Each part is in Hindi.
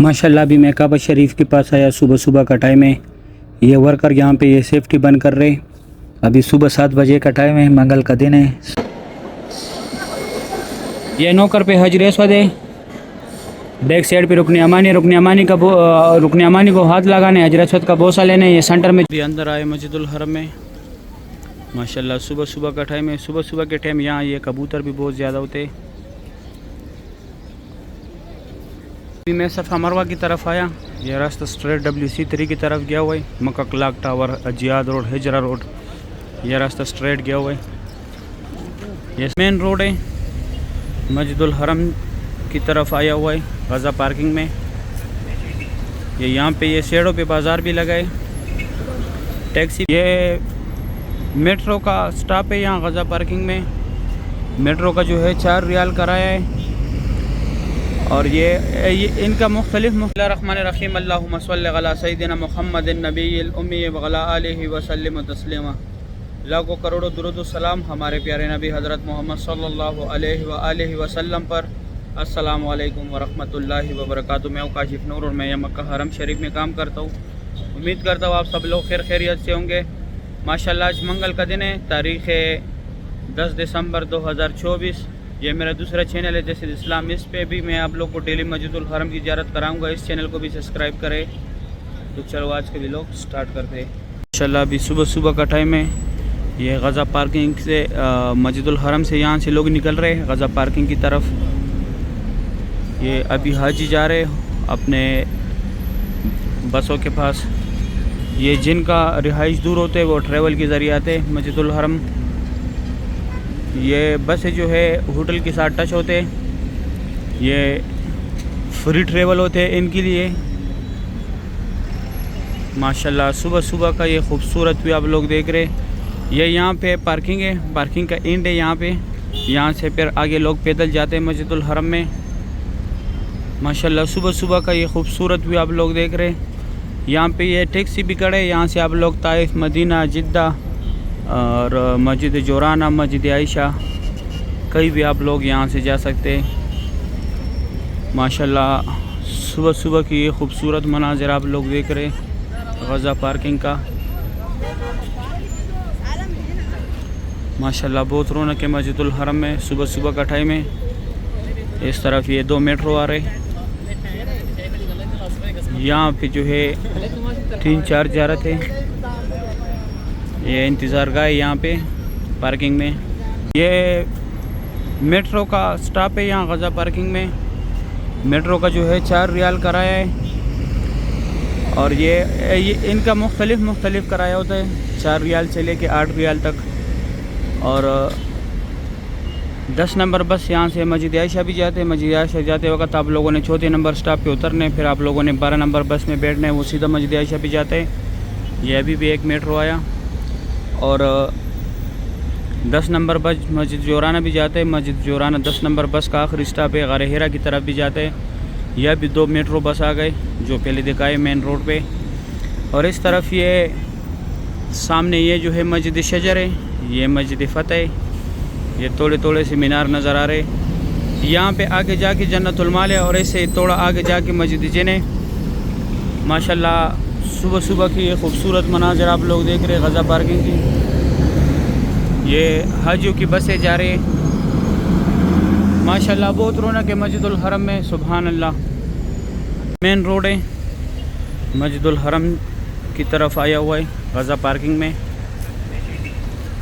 माशाल्लाह अभी मैं काबा शरीफ के पास आया सुबह सुबह का टाइम है। ये वर्कर यहाँ पे ये सेफ्टी बंद कर रहे। अभी सुबह 7 बजे का टाइम है, मंगल का दिन है। ये नौकर पे हजर अस्वद है, बैक साइड पे रुकने अमानी को हाथ लगाने, हजर अस्वद का बोसा लेने। ये सेंटर में भी अंदर आए मस्जिदुल हरम में। माशाल्लाह सुबह सुबह का टाइम है। सुबह सुबह के टाइम यहाँ ये कबूतर भी बहुत ज़्यादा होते। अभी मैं सफ़ा मरवा की तरफ आया। ये रास्ता स्ट्रेट WC3 की तरफ गया हुआ है। Mecca clock tower, Ziyad road, Hijra road, ये रास्ता स्ट्रेट गया हुआ है। ये मेन रोड है, मस्जिदुल हरम की तरफ आया हुआ है गज़ा पार्किंग में। ये यहाँ पे ये शेडों पे बाज़ार भी लगा है। टैक्सी, ये मेट्रो का स्टॉप है यहाँ गज़ा पार्किंग में। मेट्रो का जो है 4 रियाल कराया है। और ये इनका मुख्तलिफ रहमान अल्लाहुम्मा सल्लि अला सय्यिदिना मुहम्मदिन नबिय्यिल उम्मी व अला आलिहि व सल्लिम तस्लीमा। लाखों करोड़ों दुरूद व सलाम हमारे प्यारे नबी हज़रत मोहम्मद सल्लल्लाहु अलैहि व आलिहि वसल्लम पर। अस्सलामु अलैकुम व रहमतुल्लाहि व बरकातुहू। मैं काशिफ नूर और मैं मक्का हरम शरीफ में काम करता हूँ। उम्मीद करता हूँ आप सब लोग खैरियत से होंगे। माशाल्लाह आज मंगल का दिन है, तारीख़ 10 दिसंबर 2024। ये मेरा दूसरा चैनल है जैसे इस्लाम। इस पे भी मैं आप लोग को डेली मस्जिदुल हरम की ज़ियारत कराऊंगा। इस चैनल को भी सब्सक्राइब करें। तो चलो आज के व्लॉग स्टार्ट करते हैं। माशाल्लाह अभी सुबह सुबह का टाइम है। ये गज़ा पार्किंग से मस्जिदुल हरम से यहाँ से लोग निकल रहे हैं गज़ा पार्किंग की तरफ। ये अभी हाजी जा रहे अपने बसों के पास। ये जिनका रिहाइश दूर होते हैं वो ट्रैवल के ज़रिए आते हैं मस्जिदुल हरम। ये बसें जो है होटल के साथ टच होते, ये फ्री ट्रेवल होते हैं इनके लिए। माशाल्लाह सुबह सुबह का ये खूबसूरत भी आप लोग देख रहे। ये यहाँ पे पार्किंग है, पार्किंग का एंड है यहाँ पे। यहाँ से फिर आगे लोग पैदल जाते हैं मस्जिदुल हरम में। माशाल्लाह सुबह सुबह का ये खूबसूरत भी आप लोग देख रहे। यहाँ पे ये टैक्सी भी खड़े। यहाँ से आप लोग ताइफ, मदीना, जिद्दा और मस्जिद जोराना, मस्जिद आयशा, कहीं भी आप लोग यहाँ से जा सकते हैं। माशाल्लाह सुबह सुबह की ये खूबसूरत मनाज़िर आप लोग देख रहे गज़ा पार्किंग का। माशाल्लाह बहुत रौनक है मस्जिदुल हरम में। सुबह सुबह का टाइम है। इस तरफ ये 2 मेट्रो आ रहे। यहाँ पे जो है 3-4 ज़ियारत है। ये इंतज़ार गाह है यहाँ पे पार्किंग में। ये मेट्रो का स्टॉप है यहाँ गज़ा पार्किंग में। मेट्रो का जो है 4 रियाल कराया है। और ये इनका मुख्तलिफ कराया होता है, 4 रियाल से लेके 8 रियाल तक। और 10 नंबर बस यहाँ से मस्जिद आयशा भी जाते हैं। मस्जिद आयशा जाते वक्त आप लोगों ने 4 नंबर स्टॉप पे उतरने, फिर आप लोगों ने 12 नंबर बस में बैठना है, वो सीधा मस्जिद आयशा भी जाते हैं। ये अभी भी एक मेट्रो आया। और 10 नंबर बस मस्जिद जोराना भी जाते हैं। मस्जिद जोराना 10 नंबर बस का आखिरी स्टॉप है। गारे हिरा की तरफ भी जाते हैं। यह भी 2 मेट्रो बस आ गए जो पहले दिखाए मेन रोड पे। और इस तरफ ये सामने ये जो है मस्जिद शजर है, ये मस्जिद फ़तेह है। ये थोड़े थोड़े से मीनार नज़र आ रहे। यहाँ पे आगे जाके जन्नतुल माल है और ऐसे थोड़ा आगे जाके मस्जिद जिन है। माशाल्लाह सुबह सुबह की ये खूबसूरत मनाज़िर आप लोग देख रहे गज़ा पार्किंग की। ये हाजियों की बसें जा रही है। माशाल्लाह बहुत रौनक है मस्जिदुल हरम में। सुभान अल्लाह। मेन रोड है, मस्जिदुल हरम की तरफ आया हुआ है गज़ा पार्किंग में।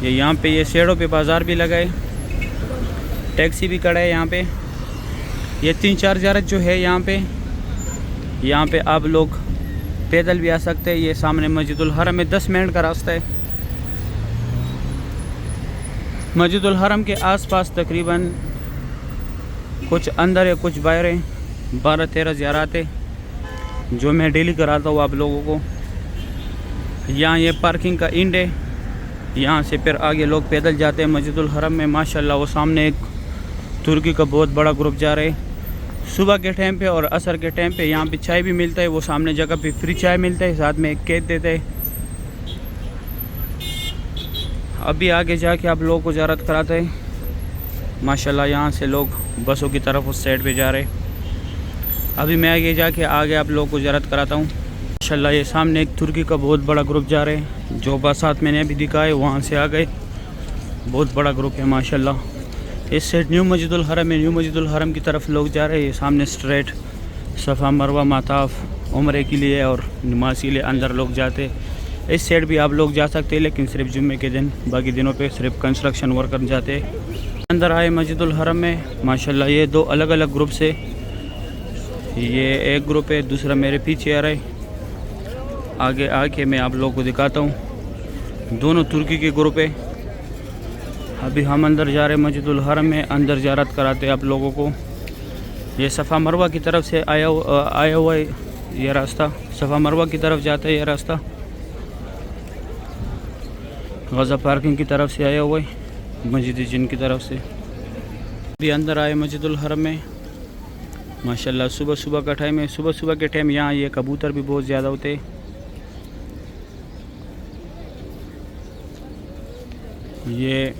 ये यहाँ पे ये शेडों पे बाज़ार भी लगा है। टैक्सी भी खड़ा है यहाँ पे। ये 3-4 ज़ियारत जो है यहाँ पे आप लोग पैदल भी आ सकते हैं। ये सामने मस्जिदुल हरम में 10 मिनट का रास्ता है। मस्जिदुल हरम के आसपास तकरीबन कुछ अंदर है कुछ बाहर है, 12-13 ज़ियारत है जो मैं डेली कराता हूँ आप लोगों को। यहाँ ये पार्किंग का एंड है। यहाँ से फिर आगे लोग पैदल जाते हैं मस्जिदुल हरम में। माशाल्लाह वो सामने एक तुर्की का बहुत बड़ा ग्रुप जा रहे हैं। सुबह के टाइम पे और असर के टाइम पे यहाँ पे चाय भी मिलता है। वो सामने जगह पे फ्री चाय मिलता है, साथ में एक केक देते हैं। अभी आगे जाके आप लोगों को ज़ियारत कराते हैं। माशाल्लाह यहाँ से लोग बसों की तरफ उस साइड पे जा रहे। अभी मैं आगे जाके आगे आप लोगों को ज़ियारत कराता हूँ। माशाल्लाह ये सामने एक तुर्की का बहुत बड़ा ग्रुप जा रहे हैं, जो बसात मैंने अभी दिखाए वहाँ से आ गए। बहुत बड़ा ग्रुप है माशाल्लाह। इस साइड न्यू मस्जिदुल हरम है, न्यू मस्जिदुल हरम की तरफ लोग जा रहे हैं। ये सामने स्ट्रेट सफ़ा मरवा माताफ उम्रे के लिए और नमाज के लिए अंदर लोग जाते। इस साइड भी आप लोग जा सकते हैं, लेकिन सिर्फ जुम्मे के दिन, बाकी दिनों पे सिर्फ कंस्ट्रक्शन वर्कर जाते। अंदर आए मस्जिदुल हरम में माशाल्लाह। ये दो अलग अलग ग्रुप से, ये एक ग्रुप है, दूसरा मेरे पीछे आ रहा है। आगे आके मैं आप लोगों को दिखाता हूँ। दोनों तुर्की के ग्रुप है। अभी हम अंदर जा रहे हैं मस्जिदुल हरम में, अंदर ज़ियारत कराते आप लोगों को। ये सफ़ा मरवा की तरफ से आया हुआ है ये रास्ता, सफ़ा मरवा की तरफ जाता है ये रास्ता। गज़ा पार्किंग की तरफ से आया हुआ है, मस्जिद जिन की तरफ से। अभी अंदर आए मस्जिदुल हरम में माशाल्लाह। सुबह सुबह का टाइम है, सुबह सुबह के टाइम यहाँ ये कबूतर भी बहुत ज़्यादा होते हैं। ये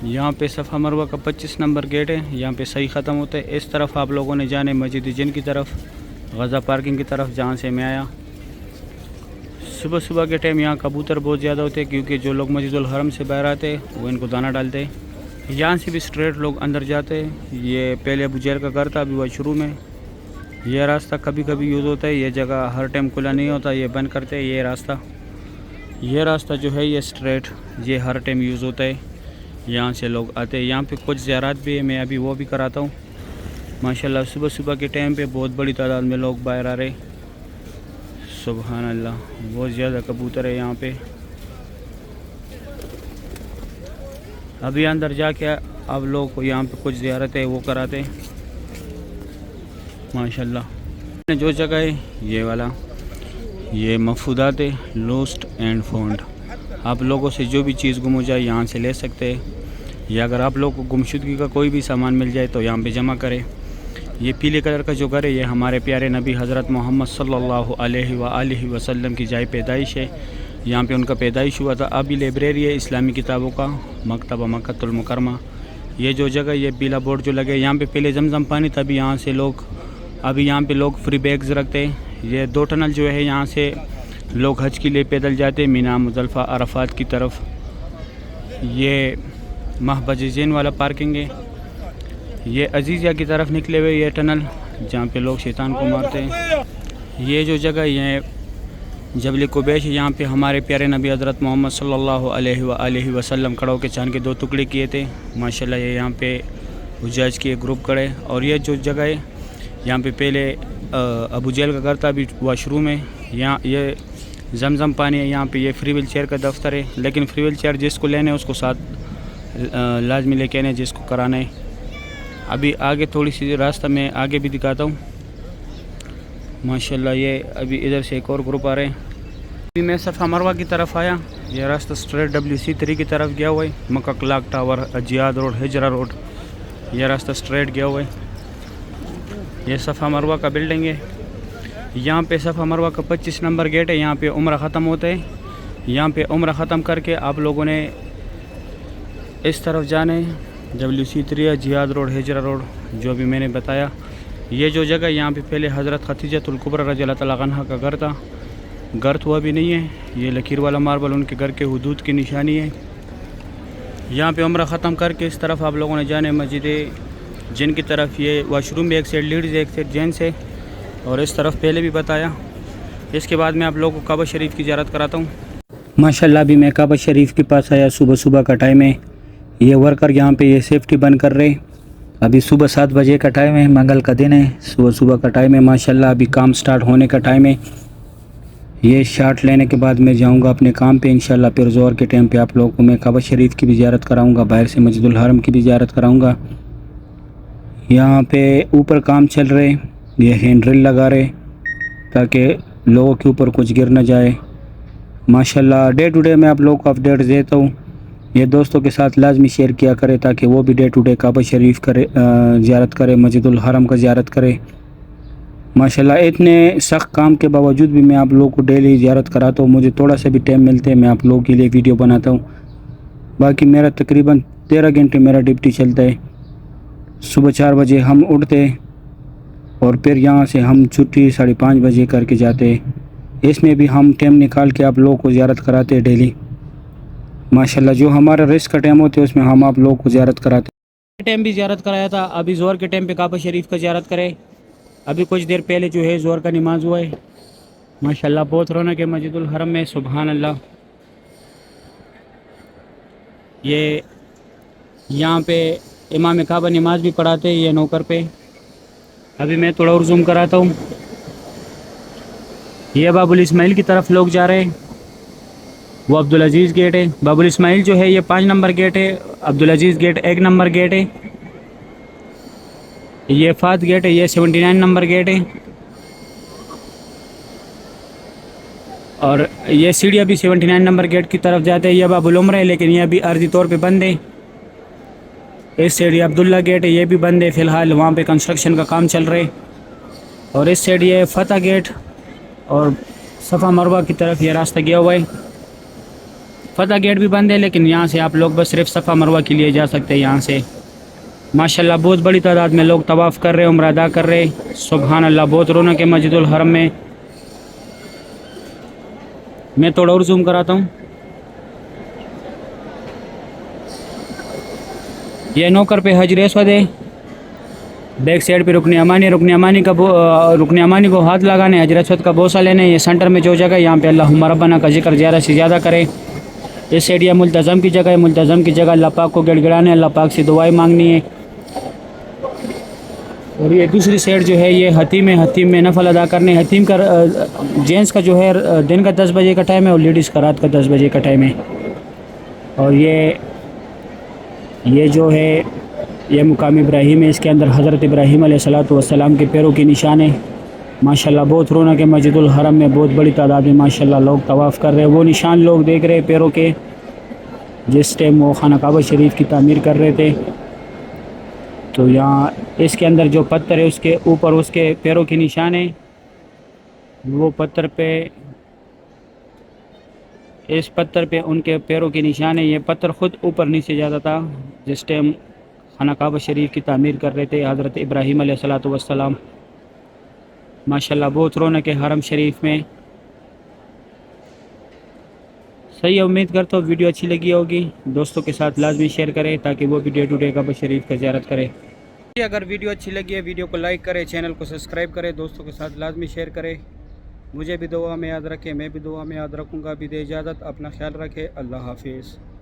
यहाँ पे सफ़ा मरवा का 25 नंबर गेट है, यहाँ पे सही ख़त्म होता है। इस तरफ आप लोगों ने जाने मस्जिद जिन की तरफ, गज़ा पार्किंग की तरफ, जहाँ से मैं आया। सुबह सुबह के टाइम यहाँ कबूतर बहुत ज़्यादा होते हैं, क्योंकि जो लोग मस्जिदुल हरम से बाहर आते हैं वो इनको दाना डालते हैं। यहाँ से भी स्ट्रेट लोग अंदर जाते हैं। ये पहले अबू जहल का घर था, अभी वह शुरू में। यह रास्ता कभी कभी यूज़ होता है, ये जगह हर टाइम खुला नहीं होता, ये बंद करते हैं। ये रास्ता जो है ये स्ट्रेट, ये हर टाइम यूज़ होता है। यहाँ से लोग आते हैं। यहाँ पे कुछ ज़ियारत भी है, मैं अभी वो भी कराता हूँ माशाल्लाह। सुबह सुबह के टाइम पे बहुत बड़ी तादाद में लोग बाहर आ रहे। सुबहान अल्लाह, बहुत ज़्यादा कबूतर है यहाँ पे। अभी अंदर जाके आप लोगों को यहाँ पे कुछ ज़ियारत है वो कराते माशाल्लाह। जो जगह है ये वाला, ये मफूदात है, लोस्ट एंड फाउंड। आप लोगों से जो भी चीज़ गुम हो जाए यहाँ से ले सकते हैं, या अगर आप लोगों को गुमशुदगी का कोई भी सामान मिल जाए तो यहाँ पे जमा करें। ये पीले कलर का जो घर है ये हमारे प्यारे नबी हज़रत मोहम्मद सल्लल्लाहु अलैहि वसल्लम की जाए पैदाइश है। यहाँ पे उनका पैदाइश हुआ था। अभी लाइब्रेरी है इस्लामी किताबों का, मकतबा मक्कतुल मुकरमा। ये जो जगह, ये पीला बोर्ड जो लगे, यहाँ पे पहले जमजम पानी था, अभी यहाँ से लोग, अभी यहाँ पे लोग फ्री बैग्स रखते हैं। ये 2 टनल जो है यहाँ से लोग हज के लिए पैदल जाते हैं मीना मुज़दलिफ़ा अरफात की तरफ। ये महबजीन वाला पार्किंग है। ये अजीज़िया की तरफ निकले हुए ये टनल, जहाँ पे लोग शैतान को मारते हैं। ये जो जगह ये जबल कुबैश है, यहाँ पे हमारे प्यारे नबी हज़रत मोहम्मद सल्लल्लाहु अलैहि वसल्लम खड़ा होकर चांद के 2 टुकड़े किए थे माशाल्लाह। ये यहाँ पे हुज्जाज के ग्रुप खड़े। और ये जो जगह है यहाँ पे पहले अबू जहल का घर था, अभी वाशरूम है। यहाँ ये जमजम पानी है। यहाँ पे ये फ्री व्हील चेयर का दफ्तर है, लेकिन फ्री व्हील चेयर जिसको लेने उसको साथ लाजमी लेके आने, जिसको कराना है। अभी आगे थोड़ी सी रास्ता में आगे भी दिखाता हूँ माशाल्लाह। ये अभी इधर से एक और ग्रुप आ रहे हैं। अभी मैं सफ़ा मरवा की तरफ आया। ये रास्ता स्ट्रेट WC3 की तरफ गया हुआ है। Mecca clock tower, Ziyad road, Hijra road, ये रास्ता स्ट्रेट गया हुआ है। ये सफ़ा मरवा का बिल्डिंग है। यहाँ पे सफ़ा मरवा का 25 नंबर गेट है। यहाँ पे उम्रा ख़त्म होता है। यहाँ पे उम्रा ख़त्म करके आप लोगों ने इस तरफ जाने, WC3, Ziyad road, Hijra road, जो भी मैंने बताया। ये जो जगह यहाँ पे पहले हज़रत खदीजतुल कुबरा रज़ियल्लाहु तआला अन्हा का घर था। घर तो अभी नहीं है। ये लकीर वाला मार्बल उनके घर के हुदूद की निशानी है। यहाँ पे उम्रा ख़त्म करके इस तरफ आप लोगों ने जाने मस्जिद जिन की तरफ। ये वाशरूम भी एक साइड लेडीज़ एक साइड जेंट्स है, और इस तरफ पहले भी बताया। इसके बाद मैं आप लोगों को काबा शरीफ की ज़ियारत कराता हूँ माशाल्लाह। अभी मैं काबा शरीफ के पास आया। सुबह सुबह का टाइम है। ये वर्कर यहाँ पे ये सेफ्टी बंद कर रहे। अभी सुबह 7 बजे का टाइम है, मंगल का दिन है। सुबह सुबह का टाइम है माशाल्लाह। अभी काम स्टार्ट होने का टाइम है। ये शॉट लेने के बाद मैं जाऊंगा अपने काम पे इंशाल्लाह। फिर ज़ोहर के टाइम पे आप लोगों को मैं काबा शरीफ की भी ज़ियारत कराऊंगा, बाहर से मस्जिदुल हरम की भी ज़ियारत कराऊंगा। यहाँ पे ऊपर काम चल रहे, ये हैंड ड्रिल लगा रहे ताकि लोगों के ऊपर कुछ गिर ना जाए माशाल्लाह। डे टू डे मैं आप लोगों को अपडेट देता हूँ। ये दोस्तों के साथ लाजमी शेयर किया करे ताकि वो भी डे टू डे काबा शरीफ करे, ज़ियारत करे, मस्जिदुल हरम का ज़ियारत करे माशाल्लाह। इतने सख्त काम के बावजूद भी मैं आप लोगों को डेली ज़ियारत कराता हूँ। मुझे थोड़ा सा भी टाइम मिलते हैं मैं आप लोगों के लिए वीडियो बनाता हूँ। बाकी मेरा तकरीबन 13 घंटे मेरा ड्यूटी चलता है। सुबह 4 बजे हम उठते, और फिर यहाँ से हम छुट्टी 5:30 बजे करके जाते हैं। इसमें भी हम टाइम निकाल के आप लोगों को ज़ियारत कराते हैं डेली। माशाल्लाह जो हमारा रेस्ट का टाइम होता है उसमें हम आप लोगों को ज़ियारत कराते हैं। टाइम भी ज़ियारत कराया था, अभी ज़ोहर के टाइम पे काबा शरीफ का ज़ियारत करें। अभी कुछ देर पहले जो है ज़ोहर का नमाज हुआ है। माशाल्लाह बहुत रौनक है मस्जिदुल हरम में, सुभान अल्लाह। ये यहाँ पे इमाम काबा नमाज भी पढ़ाते हैं ये नौकर पे। अभी मैं थोड़ा और जूम कराता हूँ। ये बाबुल इस्माइल की तरफ लोग जा रहे हैं, वो अब्दुल अजीज़ गेट है। बाबुल इस्माइल जो है ये 5 नंबर गेट है, अब्दुल अजीज़ गेट 1 नंबर गेट है, ये फात गेट है, ये 79 नंबर गेट है। और ये सीढ़ियाँ भी 79 नंबर गेट की तरफ जाते हैं। ये बाबुल उम्र है लेकिन ये अभी अर्जी तौर पे बंद है। इस साइड ये अब्दुल्ला गेट है, ये भी बंद है फ़िलहाल, वहाँ पे कंस्ट्रक्शन का काम चल रहा है। और इस साइड ये फ़तह गेट और सफ़ा मरवा की तरफ ये रास्ता गया हुआ है। फ़तह गेट भी बंद है लेकिन यहाँ से आप लोग बस सिर्फ सफ़ा मरवा के लिए जा सकते हैं यहाँ से। माशाल्लाह बहुत बड़ी तादाद में लोग तवाफ़ कर रहे हैं, उम्रा अदा कर रहे हैं। सुभान अल्लाह बहुत रौनक है मस्जिदुल हरम में। मैं थोड़ा और जूम कराता हूँ। ये नौकर पे हजर अस्वद है, बैक साइड पे रुकन अमानी को हाथ लगाने, हजर अस्वद का बोसा लेने। ये सेंटर में जो जगह है यहाँ पे अल्लाहुम्मा रब्बना का जिक्र ज़्यादा से ज़्यादा करें। इस साइड ये मुल्तज़म की जगह है, मुल्तज़म की जगह अल्लाह पाक को गिड़गिड़ाने, अल्लाह पाक से दुआएं मांगनी है। और ये दूसरी साइड जो है ये हतीम है, हतीम में नफल अदा करने। हतीम का जेंट्स का जो है दिन का 10 बजे का टाइम है और लेडीज़ का रात का 10 बजे का टाइम है। और ये जो है ये मुकाम इब्राहिम है, इसके अंदर हज़रत इब्राहिम अलैहिस्सलातु वस्सलाम के पैरों के निशान है। माशाल्लाह बहुत रौनक है मस्जिदुल हरम में, बहुत बड़ी तादाद में माशाल्लाह लोग तवाफ़ कर रहे हैं। वो निशान लोग देख रहे हैं पैरों के, जिस टाइम वो खाना काबा शरीफ की तामीर कर रहे थे। तो यहाँ इसके अंदर जो पत्थर है उसके ऊपर उसके पैरों के निशान है। वो पत्थर पे, इस पत्थर पे उनके पैरों के निशान है। ये पत्थर ख़ुद ऊपर नीचे जाता था जिस टाइम खाना काबा शरीफ की तामीर कर रहे थे हज़रत इब्राहीम अलैहिस्सलातु वस्सलाम। माशाल्लाह बहुत रौनक है हरम शरीफ में। सही है, उम्मीद करता हूँ वीडियो अच्छी लगी होगी। दोस्तों के साथ लाजमी शेयर करें ताकि वो भी डे टू डे काबा शरीफ का ज़ियारत करें। अगर वीडियो अच्छी लगी है वीडियो को लाइक करें, चैनल को सब्सक्राइब करें, दोस्तों के साथ लाजमी शेयर करें। मुझे भी दुआ में याद रखें, मैं भी दुआ में याद रखूँगा। भी दे इजाज़त, अपना ख्याल रखें। अल्लाह हाफिज़।